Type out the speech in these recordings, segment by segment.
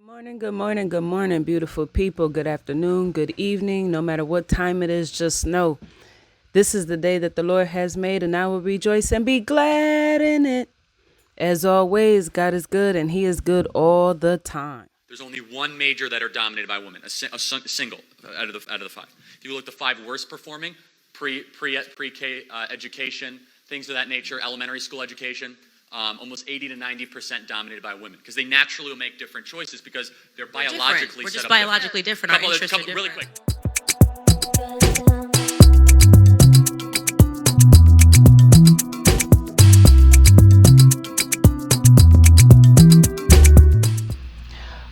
Good morning, good morning, beautiful people. Good afternoon, good evening. No matter what time it is, just know this is the day that the Lord has made, and I will rejoice and be glad in it. As always, God is good, and He is good all the time. There's only one major that are dominated by women, a single out of the five. If you look at the five worst performing, pre-K education, things of that nature, elementary school education, almost 80 to 90% dominated by women, because they naturally will make different choices because they're biologically We're set just up biologically different. Our interests are different. Really quick.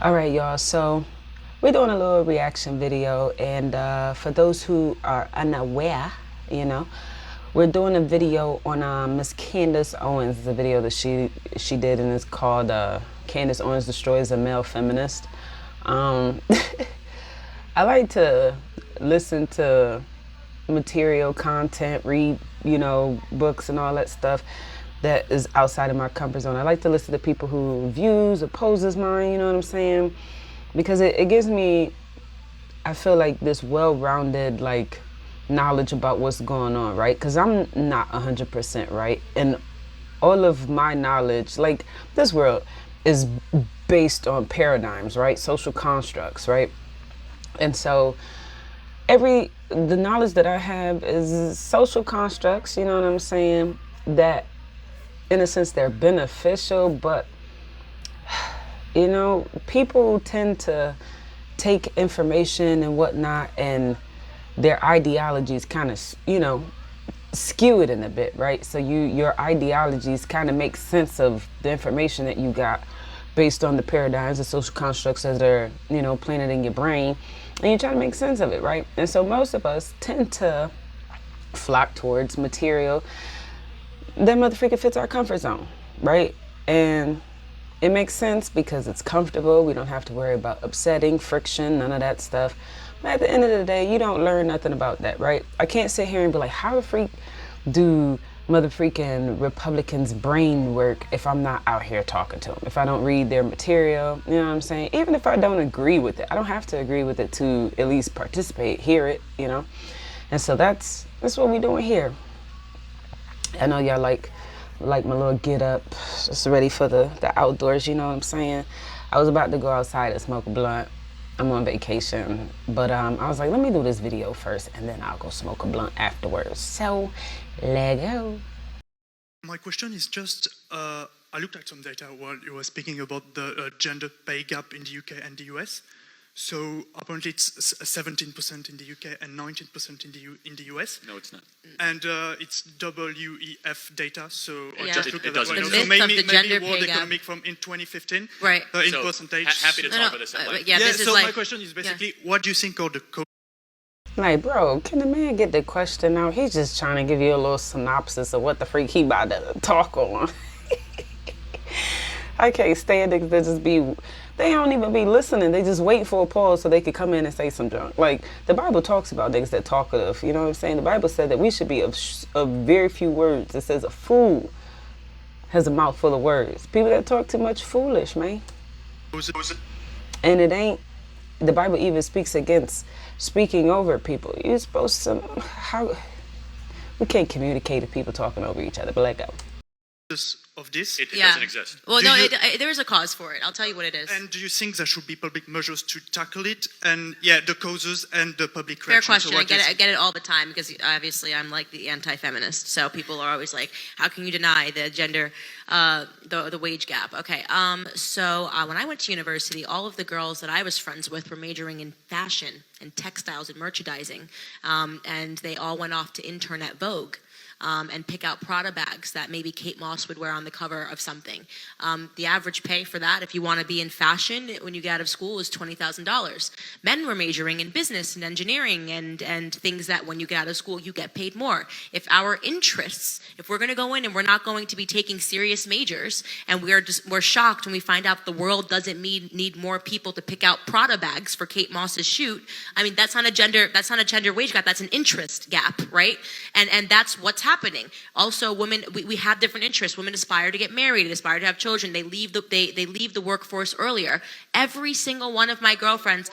All right, y'all. So we're doing a little reaction video, and for those who are unaware, we're doing a video on Miss Candace Owens. It's a video that she did, and it's called Candace Owens Destroys a Male Feminist. I like to listen to material content, read, books and all that stuff that is outside of my comfort zone. I like to listen to people who views opposes mine, you know what I'm saying? Because it gives me, I feel like, this well-rounded, knowledge about what's going on, right? Because I'm not 100% right, and all of my knowledge, this world is based on paradigms, right? Social constructs, right? And so the knowledge that I have is social constructs, you know what I'm saying, that in a sense they're beneficial, but people tend to take information and whatnot, and their ideologies kind of, skew it in a bit, right? So your ideologies kind of make sense of the information that you got based on the paradigms, the social constructs that are, planted in your brain, and you try to make sense of it, right? And so most of us tend to flock towards material that motherfucker fits our comfort zone, right? And it makes sense because it's comfortable. We don't have to worry about upsetting, friction, none of that stuff. But at the end of the day, you don't learn nothing about that, right? I can't sit here and be like, how the freak do motherfreaking Republicans' brain work if I'm not out here talking to them, if I don't read their material, you know what I'm saying? Even if I don't agree with it, I don't have to agree with it to at least participate, hear it, And so that's what we're doing here. I know y'all like my little get up, just ready for the outdoors, you know what I'm saying? I was about to go outside and smoke a blunt. I'm on vacation, but I was like, let me do this video first, and then I'll go smoke a blunt afterwards. So, let go. My question is just, I looked at some data while you were speaking about the gender pay gap in the UK and the US. So apparently it's 17% in the UK and 19% in the US. No, it's not. And it's WEF data, so I Yeah. just looked at does that right now. exist. So The myth of maybe the gender World pay gap. Economic from in 2015, Right. in So, percentage. happy to talk about this at length. Yeah, this is so like, my question is basically, what do you think are the Like, bro, can the man get the question out? He's just trying to give you a little synopsis of what the freak he about to talk on. I can't stand niggas that just they don't even be listening. They just wait for a pause so they could come in and say some junk. Like, the Bible talks about niggas that talkative, you know what I'm saying? The Bible said that we should be of very few words. It says a fool has a mouth full of words. People that talk too much foolish, man. And it ain't, the Bible even speaks against speaking over people. You're supposed to, we can't communicate if people talking over each other, but let go. of this? It doesn't exist. Well, Do no, you- there is a cause for it. I'll tell you what it is. And do you think there should be public measures to tackle it? And the causes and the public Fair reaction. question. So I what get is- it. I get it all the time because obviously I'm like the anti-feminist. So people are always like, "How can you deny the gender, the wage gap?" Okay. So when I went to university, all of the girls that I was friends with were majoring in fashion and textiles and merchandising, and they all went off to intern at Vogue. And pick out Prada bags that maybe Kate Moss would wear on the cover of something. The average pay for that, if you want to be in fashion when you get out of school, is $20,000. Men were majoring in business and engineering and things that when you get out of school, you get paid more. If our interests, if we're going to go in and we're not going to be taking serious majors, and we're shocked when we find out the world doesn't need more people to pick out Prada bags for Kate Moss's shoot. I mean, that's not a gender wage gap. That's an interest gap, right? And that's what's happening. happening. Also, women, we have different interests. Women aspire to get married, aspire to have children. They leave the workforce earlier. Every single one of my girlfriends,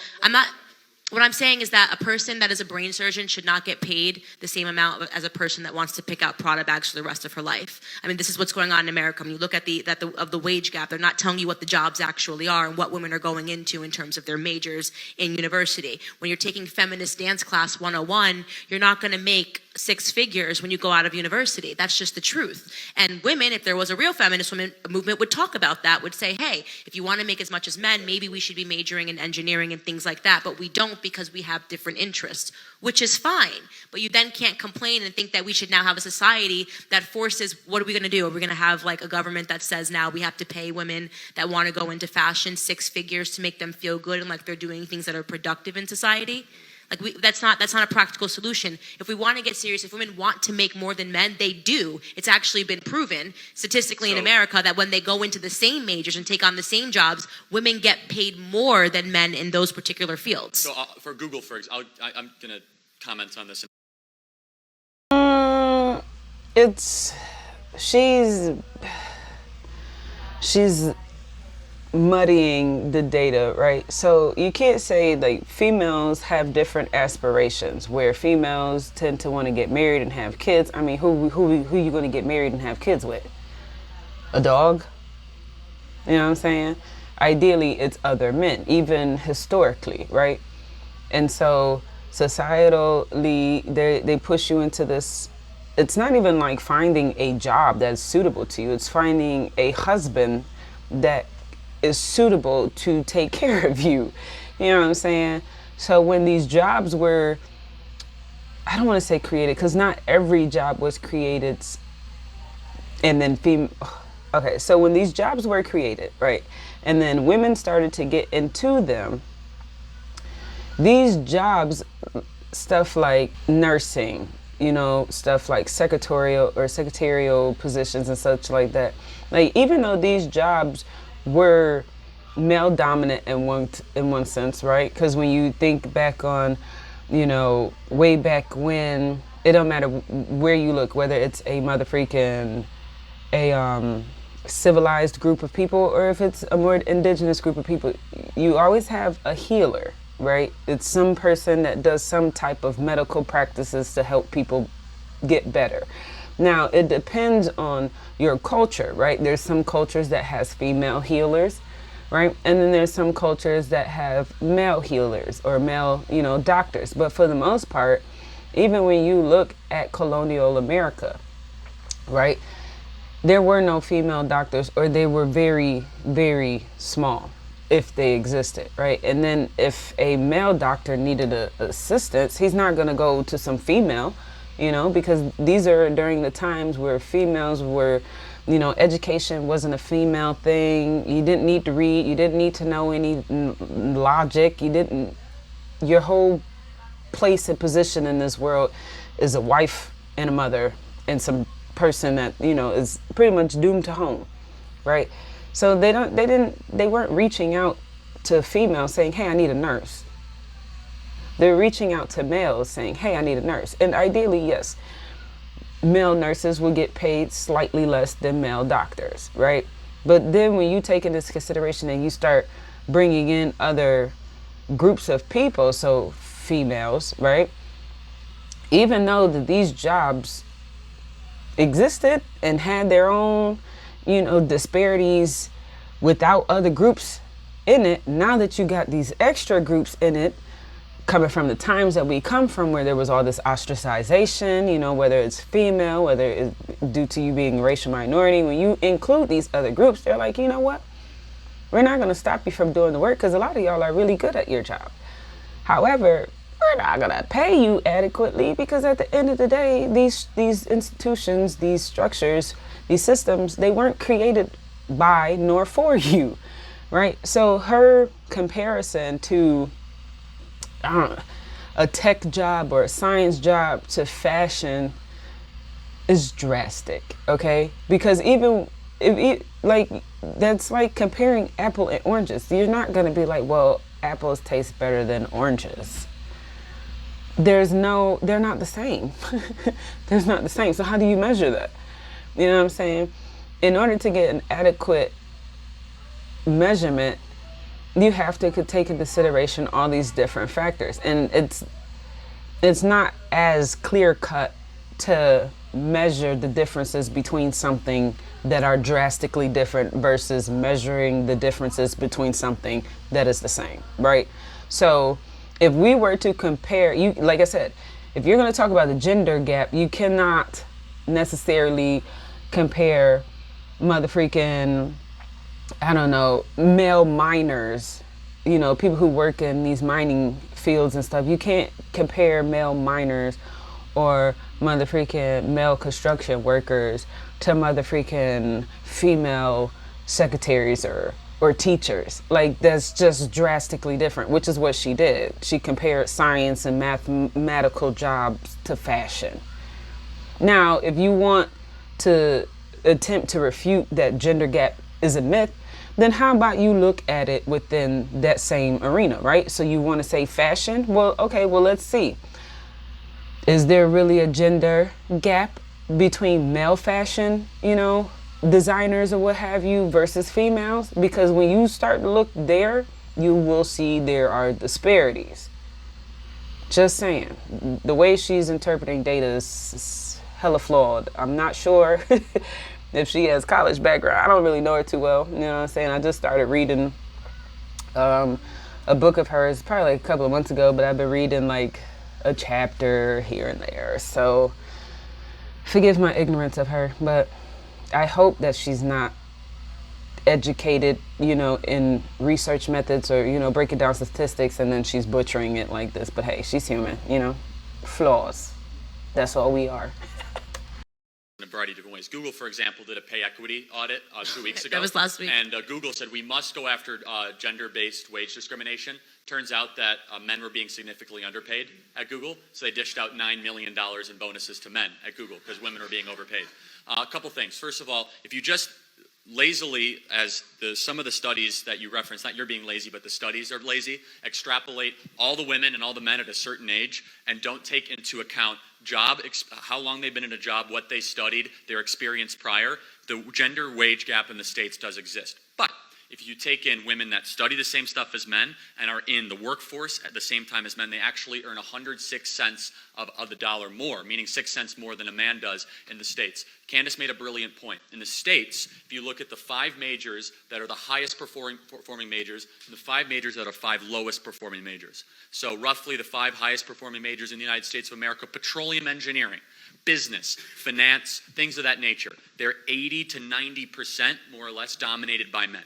what I'm saying is that a person that is a brain surgeon should not get paid the same amount as a person that wants to pick out Prada bags for the rest of her life. I mean, this is what's going on in America. When you look at the wage gap, they're not telling you what the jobs actually are and what women are going into in terms of their majors in university. When you're taking feminist dance class 101, you're not going to make 6 figures when you go out of university. That's just the truth. And women, if there was a real feminist women movement, would talk about that, would say, hey, if you want to make as much as men, maybe we should be majoring in engineering and things like that. But we don't, because we have different interests, which is fine. But you then can't complain and think that we should now have a society that forces, what are we going to do? Are we going to have like a government that says now we have to pay women that want to go into fashion 6 figures to make them feel good and like they're doing things that are productive in society? Like that's not a practical solution. If we want to get serious, if women want to make more than men, they do. It's actually been proven statistically in America that when they go into the same majors and take on the same jobs, women get paid more than men in those particular fields. So for Google, for example, I'm going to comment on this. She's muddying the data, right? So you can't say like females have different aspirations, where females tend to want to get married and have kids. I mean, who you going to get married and have kids with? A dog? You know what I'm saying? Ideally, it's other men, even historically, right? And so societally, they push you into this. It's not even like finding a job that's suitable to you. It's finding a husband that is suitable to take care of you. You know what I'm saying? So when these jobs were, I don't want to say created, because not every job was created and then okay, so when these jobs were created, right, and then women started to get into them, these jobs, stuff like nursing, you know, stuff like secretarial positions and such like that, like even though these jobs were male dominant in one sense, right? Because when you think back on, you know, way back when, it don't matter where you look, whether it's a motherfreaking a civilized group of people or if it's a more indigenous group of people, you always have a healer, right? It's some person that does some type of medical practices to help people get better. Now, it depends on your culture, right? There's some cultures that has female healers, right? And then there's some cultures that have male healers or male, you know, doctors. But for the most part, even when you look at colonial America, right, there were no female doctors, or they were very, very small, if they existed, right? And then if a male doctor needed assistance, he's not going to go to some female, you know, because these are during the times where females were, you know, education wasn't a female thing. You didn't need to read. You didn't need to know any logic. Your whole place and position in this world is a wife and a mother and some person that, you know, is pretty much doomed to home, right? So they weren't reaching out to females saying, hey, I need a nurse. They're reaching out to males saying, hey, I need a nurse. And ideally, yes, male nurses will get paid slightly less than male doctors, right? But then when you take into consideration and you start bringing in other groups of people, so females, right? Even though that these jobs existed and had their own, you know, disparities without other groups in it, now that you got these extra groups in it, coming from the times that we come from, where there was all this ostracization, you know, whether it's female, whether it's due to you being a racial minority, when you include these other groups, they're like, you know what? We're not going to stop you from doing the work because a lot of y'all are really good at your job. However, we're not going to pay you adequately because at the end of the day, these institutions, these structures, these systems, they weren't created by nor for you, right? So her comparison to a tech job or a science job to fashion is drastic, okay? Because even if like, that's like comparing apple and oranges. You're not gonna be like, well, apples taste better than oranges. they're not the same. They're not the same. So how do you measure that? You know what I'm saying? In order to get an adequate measurement, you have to take into consideration all these different factors. And it's not as clear cut to measure the differences between something that are drastically different versus measuring the differences between something that is the same, right? So if we were to compare, you, like I said, if you're going to talk about the gender gap, you cannot necessarily compare mother freaking, I don't know, male miners, you know, people who work in these mining fields and stuff. You can't compare male miners or mother freaking male construction workers to mother freaking female secretaries or teachers. Like, that's just drastically different, which is what she did. She compared science and mathematical jobs to fashion. Now, if you want to attempt to refute that gender gap is a myth, then how about you look at it within that same arena, right? So you want to say fashion? Well, okay, well, let's see. Is there really a gender gap between male fashion, you know, designers or what have you versus females? Because when you start to look there, you will see there are disparities. Just saying. The way she's interpreting data is hella flawed. I'm not sure if she has college background. I don't really know her too well. You know what I'm saying? I just started reading a book of hers probably like a couple of months ago, but I've been reading like a chapter here and there. So forgive my ignorance of her, but I hope that she's not educated, you know, in research methods or, you know, breaking down statistics and then she's butchering it like this. But hey, she's human, you know, flaws. That's all we are. In a variety of different ways. Google, for example, did a pay equity audit 2 weeks ago. That was last week. And Google said we must go after gender-based wage discrimination. Turns out that men were being significantly underpaid at Google, so they dished out $9 million in bonuses to men at Google because women were being overpaid. A couple things. First of all, if you just lazily, as some of the studies that you referenced, not you're being lazy, but the studies are lazy, extrapolate all the women and all the men at a certain age and don't take into account how long they've been in a job, what they studied, their experience prior, the gender wage gap in the States does exist. But if you take in women that study the same stuff as men and are in the workforce at the same time as men, they actually earn 106 cents of the dollar more, meaning 6 cents more than a man does in the States. Candace made a brilliant point. In the States, if you look at the 5 majors that are the highest performing majors and the 5 majors that are 5 lowest performing majors. So roughly the 5 highest performing majors in the United States of America: petroleum engineering, business, finance, things of that nature. They're 80 to 90% more or less dominated by men.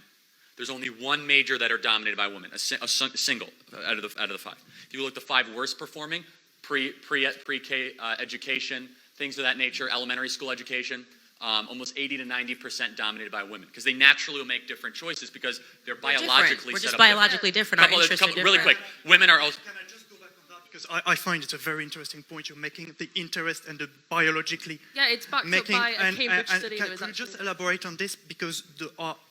There's only one major that are dominated by women, a single out of the 5. If you look at the 5 worst performing, pre-K education, things of that nature, elementary school education, almost 80 to 90% dominated by women because they naturally will make different choices because they're biologically We're set just up biologically different. Our interests are different. Really quick, women are also... Can I just go back on that? Because I find it's a very interesting point you're making, the interest and the biologically Yeah, it's backed making. up by a Cambridge study. Can you just elaborate on this? Because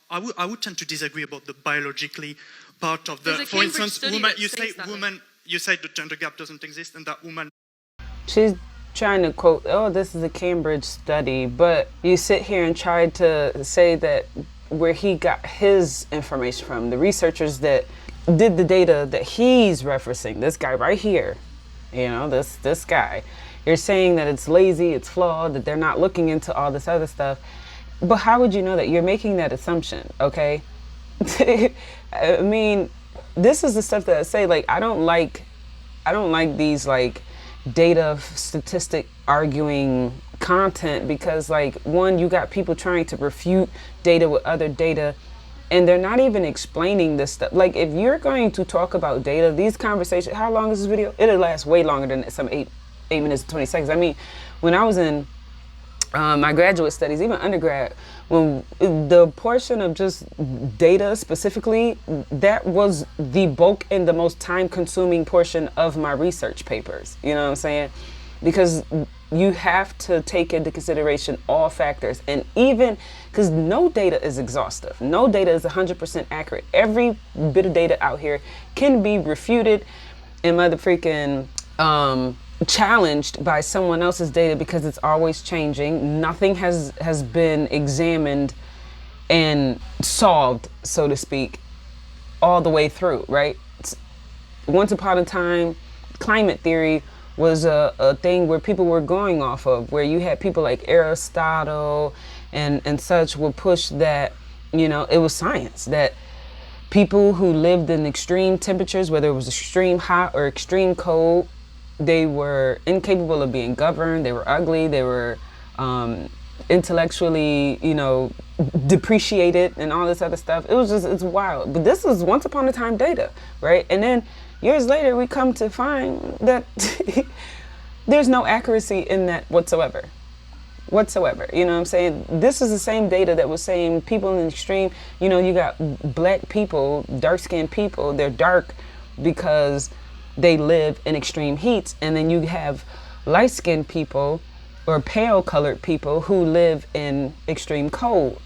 I would tend to disagree about the biologically part of the. There's a For Cambridge instance, study woman. that You say states that. woman. You say the gender gap doesn't exist, and that woman. She's trying to quote, oh, this is a Cambridge study, but you sit here and try to say that where he got his information from, the researchers that did the data that he's referencing, this guy right here, you know, this guy, you're saying that it's lazy, it's flawed, that they're not looking into all this other stuff. But how would you know that? You're making that assumption, okay? I mean, this is the stuff that I say, like, I don't like these like data statistic arguing content because, like, one, you got people trying to refute data with other data and they're not even explaining this stuff. Like, if you're going to talk about data, these conversations, how long is this video? It'll last way longer than some 8 minutes and 20 seconds. I mean, when I was in my graduate studies, even undergrad, when the portion of just data specifically, that was the bulk and the most time consuming portion of my research papers. You know what I'm saying? Because you have to take into consideration all factors, and even because no data is exhaustive, no data is 100% accurate. Every bit of data out here can be refuted and mother freaking challenged by someone else's data because it's always changing. Nothing has been examined and solved, so to speak, all the way through, right? Once upon a time, climate theory was a thing where people were going off of, where you had people like Aristotle and such would push that, it was science, that people who lived in extreme temperatures, whether it was extreme hot or extreme cold, they were incapable of being governed, they were ugly, they were intellectually, depreciated and all this other stuff. It's wild. But this was once upon a time data, right? And then years later, we come to find that there's no accuracy in that whatsoever. You know what I'm saying? This is the same data that was saying people in the extreme, you got black people, dark-skinned people, they're dark because they live in extreme heats. And then you have light-skinned people or pale-colored people who live in extreme cold.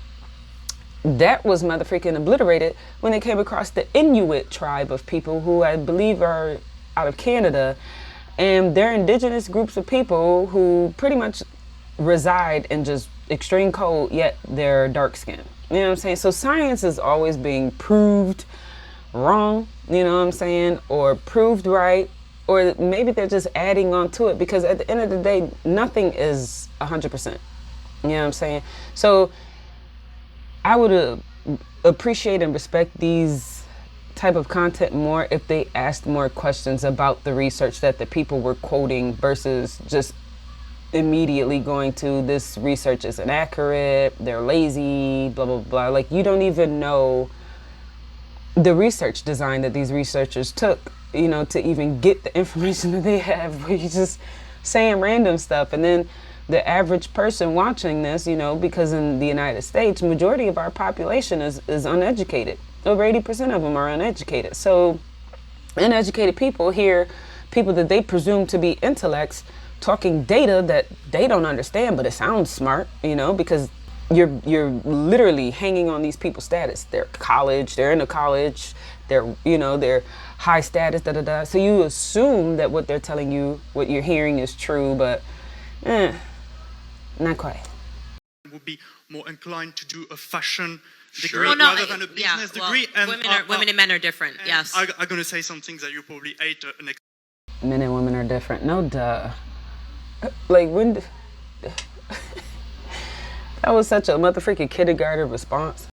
That was motherfucking obliterated when they came across the Inuit tribe of people who I believe are out of Canada. And they're indigenous groups of people who pretty much reside in just extreme cold, yet they're dark skinned. You know what I'm saying? So science is always being proved wrong, you know what I'm saying? Or proved right, or maybe they're just adding on to it, because at the end of the day, nothing is 100%. You know what I'm saying? So I would appreciate and respect these type of content more if they asked more questions about the research that the people were quoting versus just immediately going to this research is inaccurate, they're lazy, blah, blah, blah. Like, you don't even know the research design that these researchers took, to even get the information that they have, where you're just saying random stuff. And then the average person watching this, because in the United States, majority of our population is uneducated. Over 80% of them are uneducated. So uneducated people hear people that they presume to be intellects talking data that they don't understand, but it sounds smart, because you're literally hanging on these people's status. They're in a college, they're high status, da da da. So you assume that what they're telling you, what you're hearing is true, but not quite. Would be more inclined to do a fashion Sure. degree Well, no, rather than a business degree. And women and men are different. Yes. I'm going to say some things that you probably hate. Men and women are different. No duh. Like, when that was such a motherfucking kindergarten response.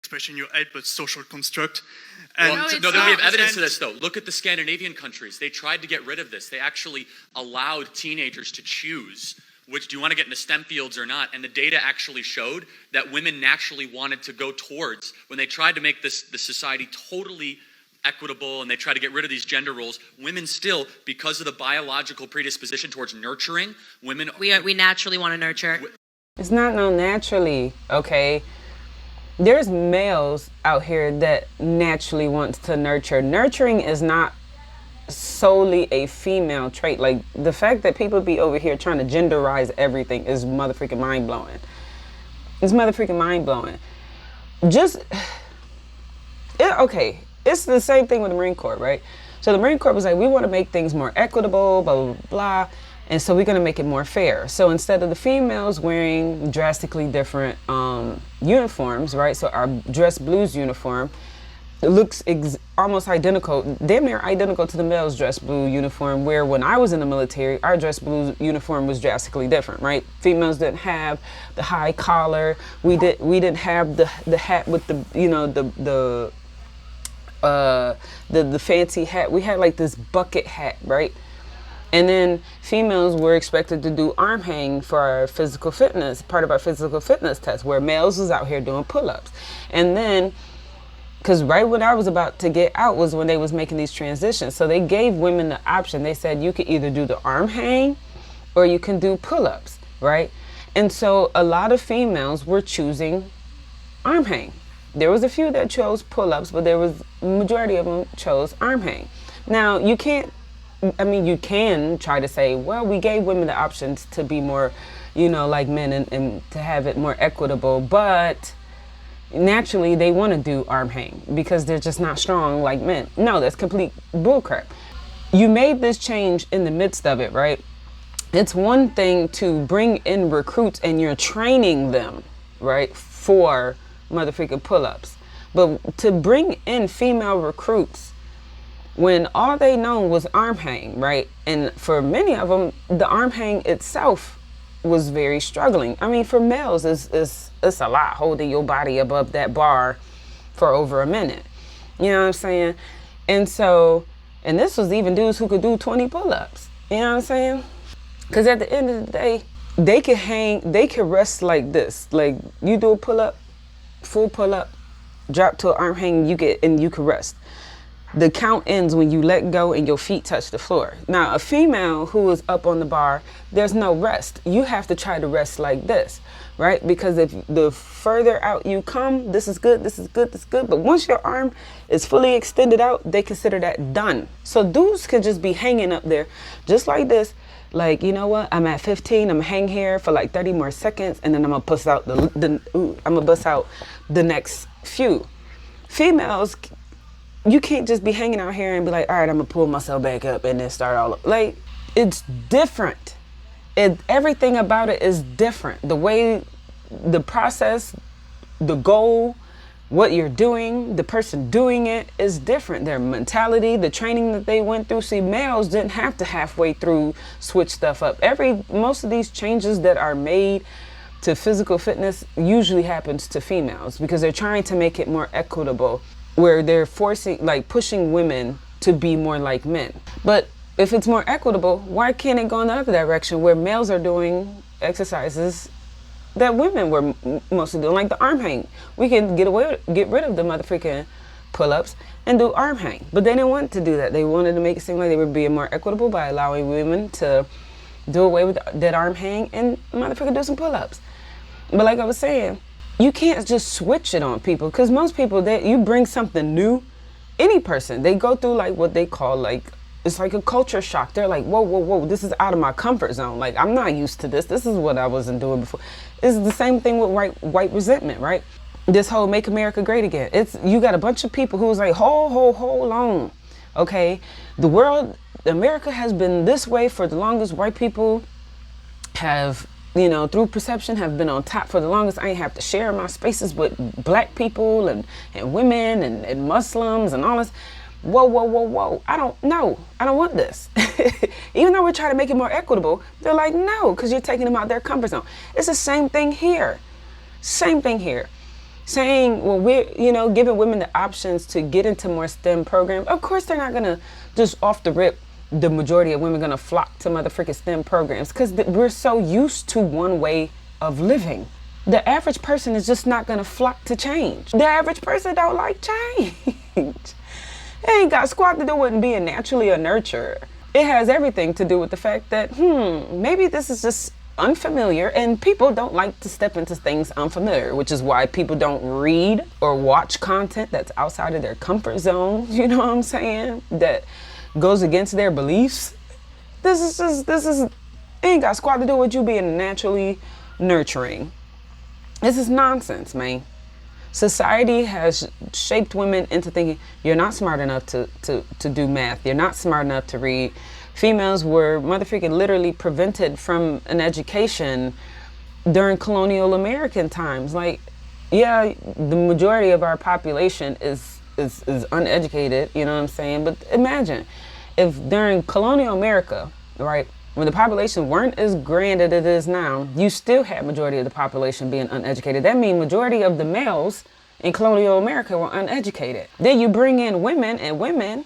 Expression you hate, but social construct. Well, And we have evidence to this, though. Look at the Scandinavian countries. They tried to get rid of this. They actually allowed teenagers to choose which, do you want to get into STEM fields or not? And the data actually showed that women naturally wanted to go towards, when they tried to make the society totally equitable and they tried to get rid of these gender roles, women still, because of the biological predisposition towards nurturing, women... We naturally want to nurture. It's not no naturally, okay? There's males out here that naturally wants to nurture. Nurturing is not solely a female trait. Like, the fact that people be over here trying to genderize everything is motherfucking mind-blowing. It's motherfucking mind-blowing. Okay, it's the same thing with the Marine Corps, right? So the Marine Corps was like, we want to make things more equitable, blah, blah, blah, and so we're going to make it more fair. So instead of the females wearing drastically different uniforms, right? So our dress blues uniform, it looks almost identical, damn near identical to the male's dress blue uniform, where when I was in the military, our dress blue uniform was drastically different, right? Females didn't have the high collar. We didn't have the hat with the, the fancy hat. We had like this bucket hat, right? And then females were expected to do arm hang for our physical fitness, part of our physical fitness test, where males was out here doing pull-ups. And then, because right when I was about to get out was when they was making these transitions. So they gave women the option. They said you could either do the arm hang or you can do pull-ups, right? And so a lot of females were choosing arm hang. There was a few that chose pull-ups, but there was majority of them chose arm hang. Now, you can try to say, well, we gave women the options to be more, like men and to have it more equitable, but naturally they want to do arm hang because they're just not strong like men. No, that's complete bullcrap. you made this change in the midst of it, right? It's one thing to bring in recruits and you're training them, right, for motherfucking pull-ups. But to bring in female recruits when all they know was arm hang, right? And for many of them, the arm hang itself was very struggling. I mean, for males, it's a lot holding your body above that bar for over a minute. You know what I'm saying? And so, and this was even dudes who could do 20 pull-ups. You know what I'm saying? Because at the end of the day, they could rest like this. Like, you do a pull-up, full pull-up, drop to an arm hang, you can rest. The count ends when you let go and your feet touch the floor. Now, a female who is up on the bar, there's no rest. You have to try to rest like this, right? Because if the further out you come, this is good, this is good, this is good. But once your arm is fully extended out, they consider that done. So dudes can just be hanging up there just like this. Like, you know what? I'm at 15. I'm gonna hang here for like 30 more seconds, and then I'm gonna bust out the next few. Females, you can't just be hanging out here and be like, all right, I'm gonna pull myself back up and then start all over. Like, it's different. Everything about it is different. The way, the process, the goal, what you're doing, the person doing it is different. Their mentality, the training that they went through. See, males didn't have to halfway through switch stuff up. Most of these changes that are made to physical fitness usually happens to females because they're trying to make it more equitable, where they're pushing women to be more like men. But if it's more equitable, why can't it go in the other direction where males are doing exercises that women were mostly doing, like the arm hang? We can get rid of the motherfucking pull-ups and do arm hang. But they didn't want to do that. They wanted to make it seem like they were being more equitable by allowing women to do away with that arm hang and motherfucking do some pull-ups. But like I was saying, you can't just switch it on people, because most people, you bring something new, any person, they go through like what they call like, it's like a culture shock. They're like, whoa, this is out of my comfort zone. Like, I'm not used to this. This is what I wasn't doing before. It's the same thing with white resentment, right? This whole Make America Great Again. You got a bunch of people who's like, hold on, okay? America has been this way for the longest. White people have, through perception, have been on top for the longest. I ain't have to share my spaces with black people and women and Muslims and all this. Whoa. I don't want this. Even though we're trying to make it more equitable, they're like, no, because you're taking them out their comfort zone. It's the same thing here. Saying, well, we're, giving women the options to get into more STEM programs. Of course, they're not going to just off the rip, the majority of women going to flock to motherfucking STEM programs, because we're so used to one way of living. The average person is just not going to flock to change. The average person don't like change. It ain't got squat to do with being naturally a nurturer. It has everything to do with the fact that, maybe this is just unfamiliar, and people don't like to step into things unfamiliar, which is why people don't read or watch content that's outside of their comfort zone. You know what I'm saying? That goes against their beliefs. It ain't got squat to do with you being naturally nurturing. This is nonsense, man. Society has shaped women into thinking you're not smart enough to do math. You're not smart enough to read. Females were motherfucking literally prevented from an education during colonial American times. Like, yeah, the majority of our population is uneducated, you know what I'm saying? But imagine if during colonial America, right, when the population weren't as grand as it is now, you still had majority of the population being uneducated. That means majority of the males in colonial America were uneducated. Then you bring in women, and women,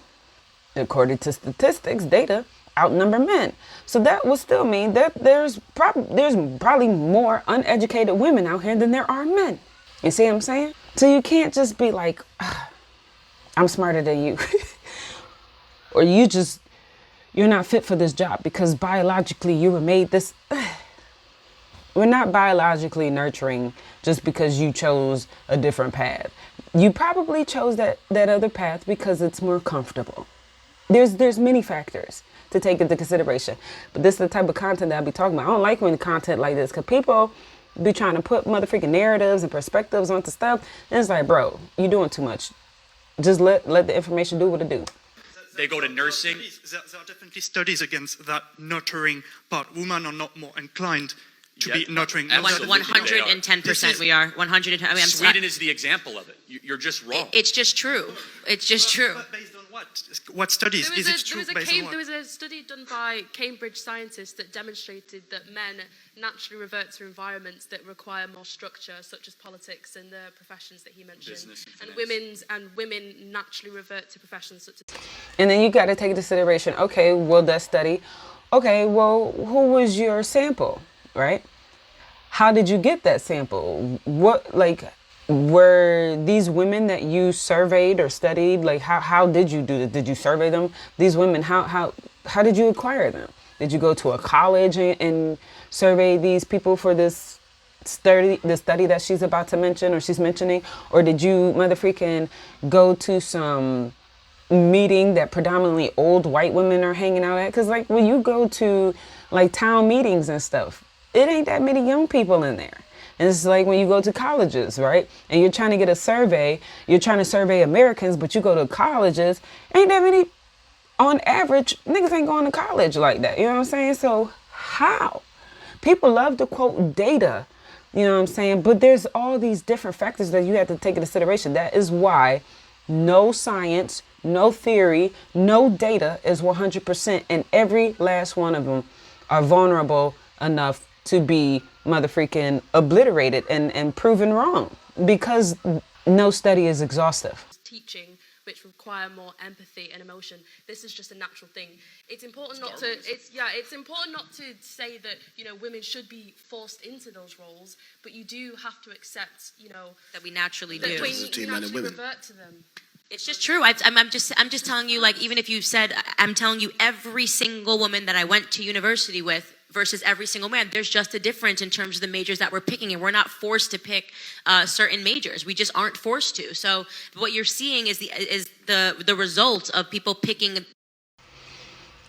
according to statistics, data, outnumber men. So that would still mean that there's probably more uneducated women out here than there are men. You see what I'm saying? So you can't just be like, I'm smarter than you. Or you're not fit for this job because biologically you were made this. We're not biologically nurturing just because you chose a different path. You probably chose that other path because it's more comfortable. There's many factors to take into consideration. But this is the type of content that I be talking about. I don't like when content like this, because people be trying to put motherfucking narratives and perspectives onto stuff. And it's like, bro, you're doing too much. Just let the information do what it do. they go to nursing. There are definitely studies against that nurturing part. Women are not more inclined to be nurturing. Absolutely. 110% we are. 110. I mean, Sweden is the example of it. You're just wrong. It's just true. It's just true. But based on what? What studies? Is it true based on what? There was a study done by Cambridge scientists that demonstrated that men naturally revert to environments that require more structure, such as politics and the professions that he mentioned. Business and women naturally revert to professions such as. And then you got to take into consideration, okay, well, that study, okay, well, who was your sample, right? How did you get that sample? What, like, were these women that you surveyed or studied, like, how did you do this? Did you survey them? These women, how did you acquire them? Did you go to a college and survey these people for this study that she's about to mention or she's mentioning? Or did you motherfreaking go to some meeting that predominantly old white women are hanging out at? Because, like, when you go to, like, town meetings and stuff, it ain't that many young people in there. And it's like when you go to colleges, right? And you're trying to get a survey, you're trying to survey Americans, but you go to colleges, ain't that many, on average, niggas ain't going to college like that. You know what I'm saying? So how? People love to quote data, you know what I'm saying? But there's all these different factors that you have to take into consideration. That is why no science, no theory, no data is 100%. And every last one of them are vulnerable enough to be motherfreaking obliterated and proven wrong because no study is exhaustive. Teaching which require more empathy and emotion. This is just a natural thing. It's important not to say that, you know, women should be forced into those roles, but you do have to accept, you know, that we naturally do. We naturally revert to them. It's just true. I'm just telling you, like, even if you said, I'm telling you every single woman that I went to university with versus every single man, there's just a difference in terms of the majors that we're picking, and we're not forced to pick certain majors. We just aren't forced to. So what you're seeing is the result of people picking.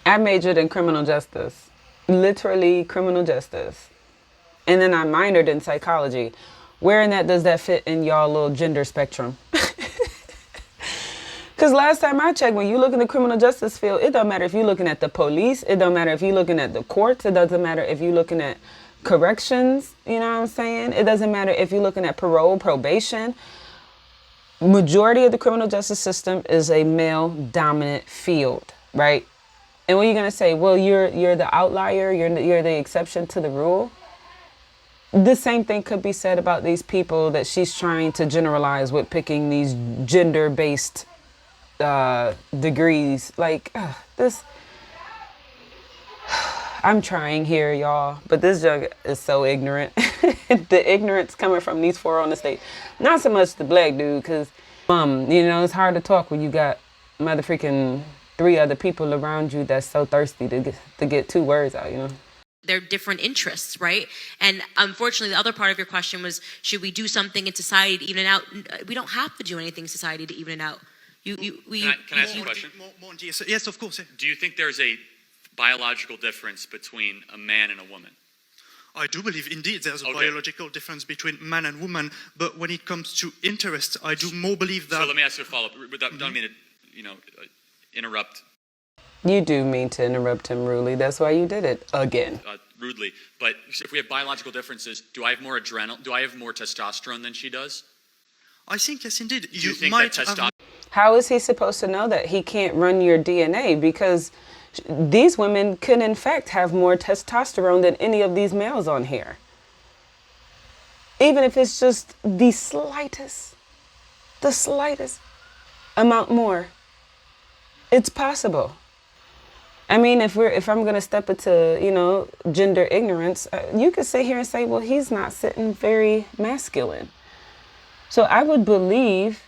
I majored in criminal justice, literally criminal justice, and then I minored in psychology. Where in that does that fit in y'all little gender spectrum? Because last time I checked, when you look in the criminal justice field, it doesn't matter if you're looking at the police. It doesn't matter if you're looking at the courts. It doesn't matter if you're looking at corrections. You know what I'm saying? It doesn't matter if you're looking at parole, probation. Majority of the criminal justice system is a male-dominant field, right? And what are you going to say? Well, you're the outlier. You're the exception to the rule. The same thing could be said about these people that she's trying to generalize with picking these gender-based degrees. Like this, I'm trying here, y'all, but this jug is so ignorant. The ignorance coming from these four on the stage, not so much the black dude, because you know, it's hard to talk when you got motherfreaking 3 other people around you that's so thirsty to get 2 words out, you know. Their different interests, right? And unfortunately, the other part of your question was, should we do something in society to even it out? We don't have to do anything in society to even it out. Can I ask you a question? Yes, of course. Yeah. Do you think there's a biological difference between a man and a woman? I do believe indeed there's a biological difference between man and woman, but when it comes to interests, I do more believe that. So let me ask you a follow-up. Don't mean to, interrupt. You do mean to interrupt him rudely. That's why you did it again. Rudely, but if we have biological differences, do I have more adrenaline? Do I have more testosterone than she does? I think yes, indeed. Do you think that testosterone? How is he supposed to know that? He can't run your DNA because these women could in fact have more testosterone than any of these males on here. Even if it's just the slightest amount more. It's possible. I mean, if I'm going to step into, gender ignorance, you could sit here and say, well, he's not sitting very masculine. So I would believe,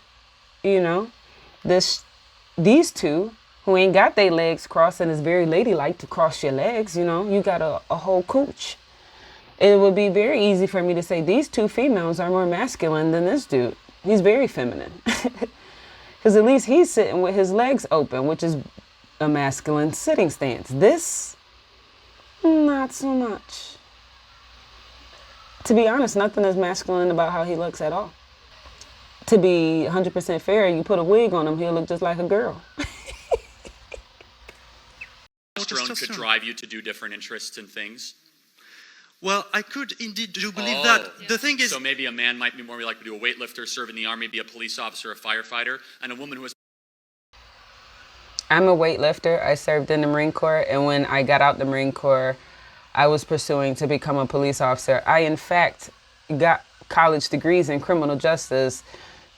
these two who ain't got their legs crossed and is very ladylike to cross your legs, you got a whole cooch. It would be very easy for me to say these 2 females are more masculine than this dude. He's very feminine. Because at least he's sitting with his legs open, which is a masculine sitting stance. This, not so much. To be honest, nothing is masculine about how he looks at all. To be 100% fair, you put a wig on him, he'll look just like a girl. could drive you to do different interests and things? Well, I could indeed do believe that. The thing is... So maybe a man might be more likely to be a weightlifter, serve in the army, be a police officer, a firefighter, and a woman who is... I'm a weightlifter. I served in the Marine Corps, and when I got out the Marine Corps, I was pursuing to become a police officer. I, in fact, got college degrees in criminal justice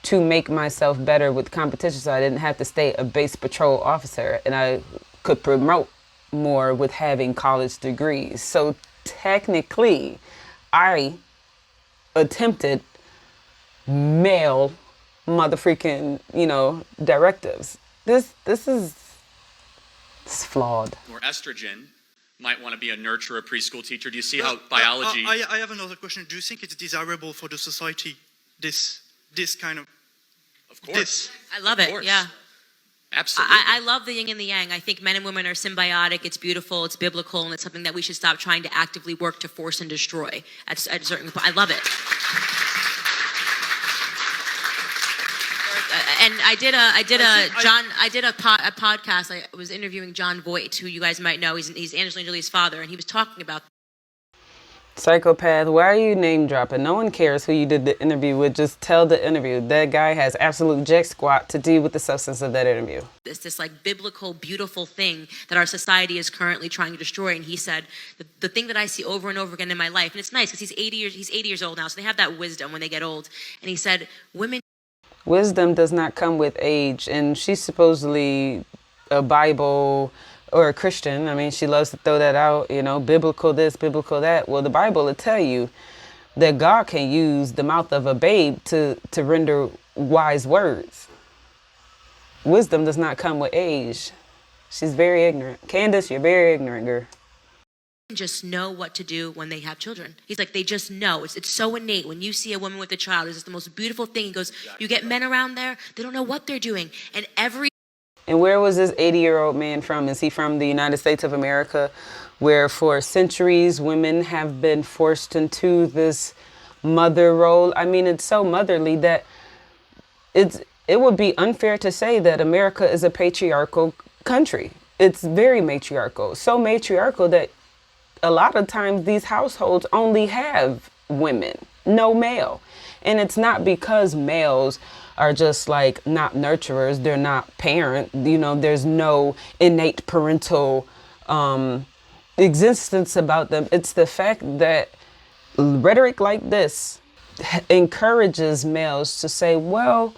to make myself better with competition, so I didn't have to stay a base patrol officer, and I could promote more with having college degrees. So technically, I attempted male motherfreaking, directives. This is flawed. More estrogen might want to be a nurturer, preschool teacher. Do you see how biology... I have another question. Do you think it's desirable for the society, this kind of... Of course. I love it, yeah. Absolutely. I love the yin and the yang. I think men and women are symbiotic. It's beautiful. It's biblical, and it's something that we should stop trying to actively work to force and destroy at a certain point. I love it. And I did a podcast. I was interviewing John Voight, who you guys might know. He's Angelina Jolie's father, and he was talking about. Psychopath, why are you name dropping? No one cares who you did the interview with. Just tell the interview. That guy has absolute jack squat to do with the substance of that interview. It's this like biblical, beautiful thing that our society is currently trying to destroy. And he said, the thing that I see over and over again in my life, and it's nice because he's 80 years old now, so they have that wisdom when they get old. And he said, wisdom does not come with age. And she's supposedly a Bible or a Christian. I mean, she loves to throw that out, biblical this, biblical that. Well, the Bible will tell you that God can use the mouth of a babe to render wise words. Wisdom does not come with age. She's very ignorant. Candace, you're very ignorant, girl. Just know what to do when they have children. He's like, they just know. It's so innate. When you see a woman with a child, it's just the most beautiful thing. He goes, you get men around there, they don't know what they're doing. And where was this 80-year-old man from? Is he from the United States of America, where for centuries women have been forced into this mother role? I mean, it's so motherly that it would be unfair to say that America is a patriarchal country. It's very matriarchal. So matriarchal that a lot of times these households only have women, no male. And it's not because males are just like not nurturers, they're not parent, there's no innate parental existence about them. It's the fact that rhetoric like this encourages males to say, well,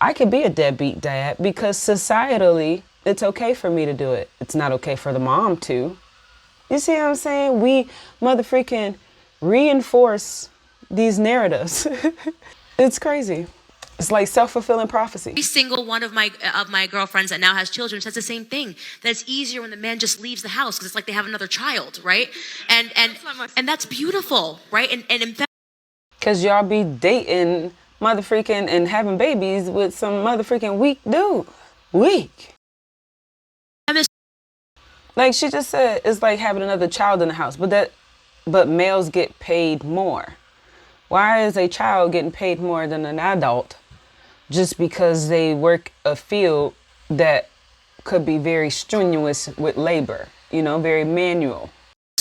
I could be a deadbeat dad because societally it's okay for me to do it. It's not okay for the mom to. You see what I'm saying? We motherfreaking reinforce these narratives. It's crazy. It's like self-fulfilling prophecy. Every single one of my girlfriends that now has children says the same thing. That it's easier when the man just leaves the house because it's like they have another child, right? And that's beautiful, right? And because y'all be dating motherfreaking and having babies with some motherfreaking weak dude. Weak. Like she just said, it's like having another child in the house, but males get paid more. Why is a child getting paid more than an adult just because they work a field that could be very strenuous with labor, very manual?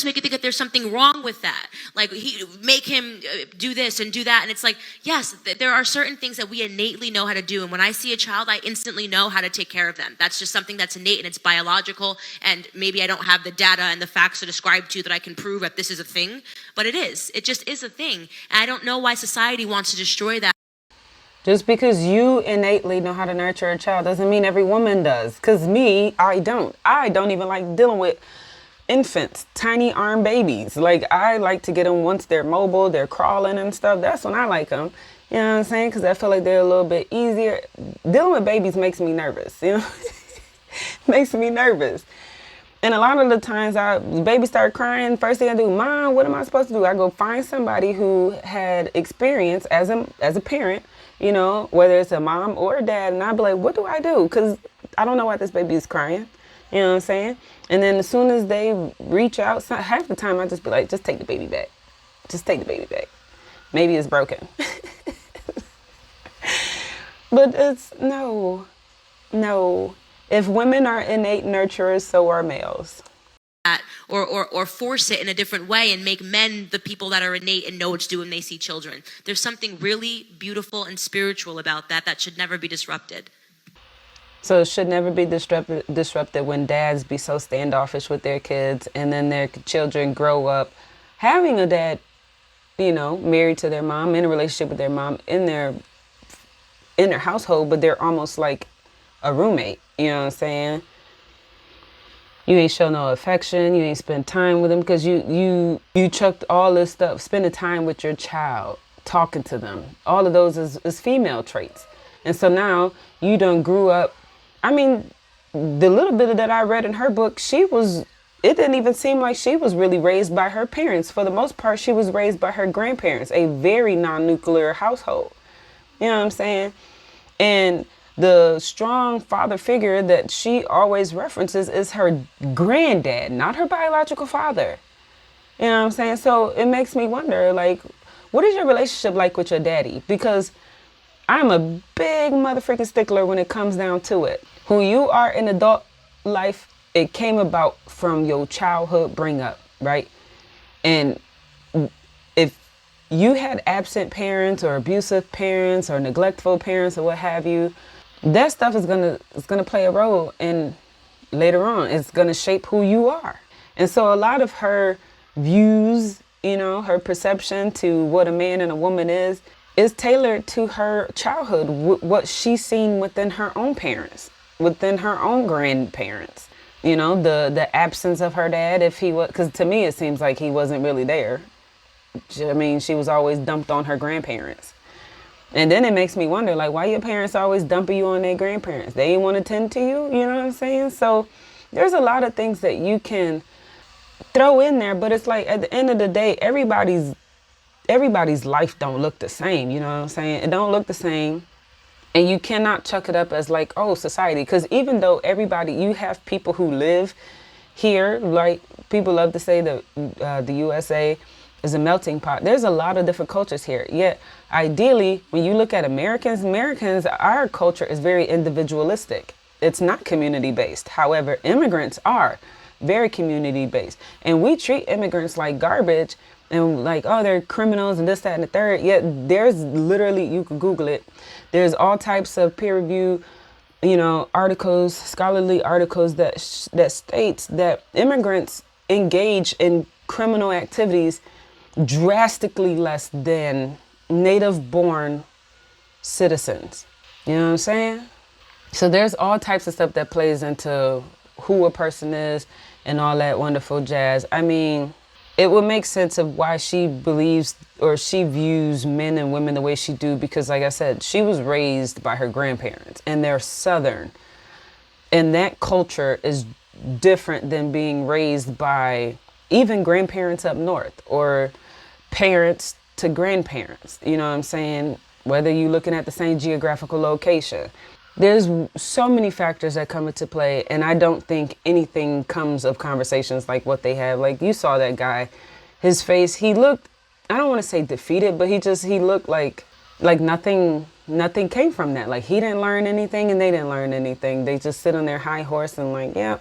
Make you think that there's something wrong with that. Like make him do this and do that. And it's like, yes, there are certain things that we innately know how to do. And when I see a child, I instantly know how to take care of them. That's just something that's innate and it's biological. And maybe I don't have the data and the facts to describe to you that I can prove that this is a thing, but it is. It just is a thing. And I don't know why society wants to destroy that. Just because you innately know how to nurture a child doesn't mean every woman does. Because me, I don't. I don't even like dealing with infants, tiny arm babies. Like I like to get them once they're mobile, they're crawling and stuff. That's when I like them. You know what I'm saying? Because I feel like they're a little bit easier. Dealing with babies makes me nervous. Makes me nervous. And a lot of the times the baby start crying. First thing I do, Mom, what am I supposed to do? I go find somebody who had experience as a parent, whether it's a mom or a dad. And I'd be like, what do I do? Because I don't know why this baby is crying. You know what I'm saying? And then as soon as they reach out, half the time I just be like, just take the baby back. Just take the baby back. Maybe it's broken. But it's no. If women are innate nurturers, so are males. or force it in a different way and make men the people that are innate and know what to do when they see children. There's something really beautiful and spiritual about that should never be disrupted. So it should never be disrupted when dads be so standoffish with their kids, and then their children grow up having a dad, you know, married to their mom, in a relationship with their mom, in their household, but they're almost like a roommate. You know what I'm saying? You ain't show no affection. You ain't spend time with them because you chucked all this stuff, spending time with your child, talking to them. All of those is female traits. And so now you done grew up. I mean, the little bit that I read in her book, it didn't even seem like she was really raised by her parents. For the most part, she was raised by her grandparents, a very non-nuclear household. You know what I'm saying? And the strong father figure that she always references is her granddad, not her biological father. You know what I'm saying? So it makes me wonder, like, what is your relationship like with your daddy? Because I'm a big motherfucking stickler when it comes down to it. Who you are in adult life, it came about from your childhood bring up, right? And if you had absent parents or abusive parents or neglectful parents or what have you, that stuff is gonna play a role in later on. It's gonna shape who you are. And so a lot of her views, you know, her perception to what a man and a woman is tailored to her childhood, what she's seen within her own parents, within her own grandparents. You know, the absence of her dad, if he was, because to me it seems like he wasn't really there. I mean, she was always dumped on her grandparents. And then it makes me wonder, like, why your parents always dumping you on their grandparents? They didn't want to tend to you, you know what I'm saying? So there's a lot of things that you can throw in there, but it's like at the end of the day, everybody's life don't look the same, you know what I'm saying? It don't look the same. And you cannot chuck it up as like, oh, society. Because even though you have people who live here, like people love to say that the USA is a melting pot. There's a lot of different cultures here. Yet, ideally, when you look at Americans, our culture is very individualistic. It's not community-based. However, immigrants are very community-based. And we treat immigrants like garbage and like, oh, they're criminals and this, that, and the third. Yet there's literally, you can Google it, there's all types of peer-reviewed, you know, articles, scholarly articles that states that immigrants engage in criminal activities drastically less than native-born citizens. You know what I'm saying? So there's all types of stuff that plays into who a person is and all that wonderful jazz. I mean, it would make sense of why she believes or she views men and women the way she do, because like I said, she was raised by her grandparents and they're Southern. And that culture is different than being raised by even grandparents up north or parents to grandparents. You know what I'm saying? Whether you're looking at the same geographical location. There's so many factors that come into play, and I don't think anything comes of conversations like what they have. Like you saw that guy, his face, he looked, I don't want to say defeated, but he looked like nothing came from that. Like he didn't learn anything and they didn't learn anything. They just sit on their high horse and like, yeah,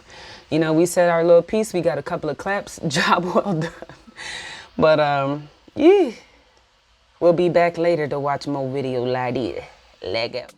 you know, we said our little piece, we got a couple of claps, job well done. But yeah, we'll be back later to watch more video like this. Leg out.